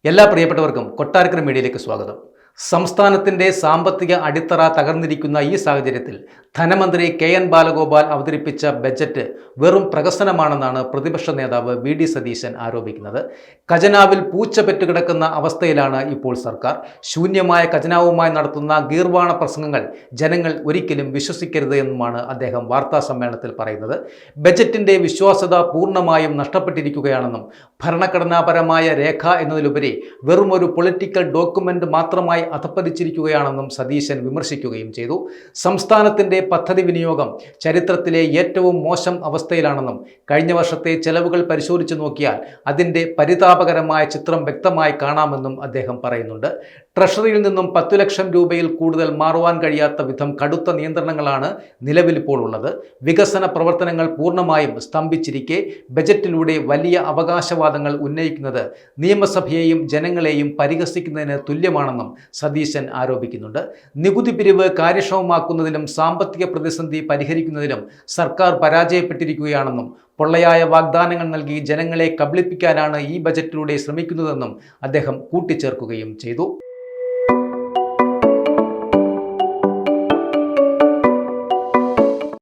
എല്ലാ പ്രിയപ്പെട്ടവർക്കും കൊട്ടാരക്കര മീഡിയയിലേക്ക് സ്വാഗതം. സംസ്ഥാനത്തിന്റെ സാമ്പത്തിക അടിത്തറ തകർന്നിരിക്കുന്ന ഈ സാഹചര്യത്തിൽ ധനമന്ത്രി KN ബാലഗോപാൽ അവതരിപ്പിച്ച ബജറ്റ് വെറും പ്രഹസനമാണെന്നാണ് പ്രതിപക്ഷ നേതാവ് VD സതീശൻ ആരോപിക്കുന്നത്. ഖജനാവിൽ പൂച്ച പെറ്റുകിടക്കുന്ന അവസ്ഥയിലാണ് ഇപ്പോൾ സർക്കാർ. ശൂന്യമായ ഖജനാവുമായി നടത്തുന്ന ഗീർവാണ പ്രസംഗങ്ങൾ ജനങ്ങൾ ഒരിക്കലും വിശ്വസിക്കരുത് എന്നുമാണ് അദ്ദേഹം വാർത്താ സമ്മേളനത്തിൽ പറയുന്നത്. ബജറ്റിന്റെ വിശ്വാസ്യത പൂർണ്ണമായും നഷ്ടപ്പെട്ടിരിക്കുകയാണെന്നും ഭരണഘടനാപരമായ രേഖ എന്നതിലുപരി വെറും ഒരു പൊളിറ്റിക്കൽ ഡോക്യുമെന്റ് മാത്രമായി അധപ്പതിച്ചിരിക്കുകയാണെന്നും സതീശൻ വിമർശിക്കുകയും ചെയ്തു. സംസ്ഥാനത്തിന്റെ പദ്ധതി വിനിയോഗം ചരിത്രത്തിലെ ഏറ്റവും മോശം അവസ്ഥയിലാണെന്നും കഴിഞ്ഞ വർഷത്തെ ചെലവുകൾ പരിശോധിച്ചു നോക്കിയാൽ അതിൻ്റെ പരിതാപകരമായ ചിത്രം വ്യക്തമായി കാണാമെന്നും അദ്ദേഹം പറയുന്നുണ്ട്. ട്രഷറിയിൽ നിന്നും 10 ലക്ഷം രൂപയിൽ കൂടുതൽ മാറുവാൻ കഴിയാത്ത വിധം കടുത്ത നിയന്ത്രണങ്ങളാണ് നിലവിലിപ്പോൾ ഉള്ളത്. വികസന പ്രവർത്തനങ്ങൾ പൂർണ്ണമായും സ്തംഭിച്ചിരിക്കെ ബജറ്റിലൂടെ വലിയ അവകാശവാദങ്ങൾ ഉന്നയിക്കുന്നത് നിയമസഭയെയും ജനങ്ങളെയും പരിഹസിക്കുന്നതിന് തുല്യമാണെന്നും സതീശൻ ആരോപിക്കുന്നുണ്ട്. നികുതി പിരിവ് കാര്യക്ഷമമാക്കുന്നതിലും സാമ്പത്തിക പ്രതിസന്ധി പരിഹരിക്കുന്നതിലും സർക്കാർ പരാജയപ്പെട്ടിരിക്കുകയാണെന്നും പൊള്ളയായ വാഗ്ദാനങ്ങൾ നൽകി ജനങ്ങളെ കബളിപ്പിക്കാനാണ് ഈ ബജറ്റിലൂടെ ശ്രമിക്കുന്നതെന്നും അദ്ദേഹം കൂട്ടിച്ചേർക്കുകയും ചെയ്തു.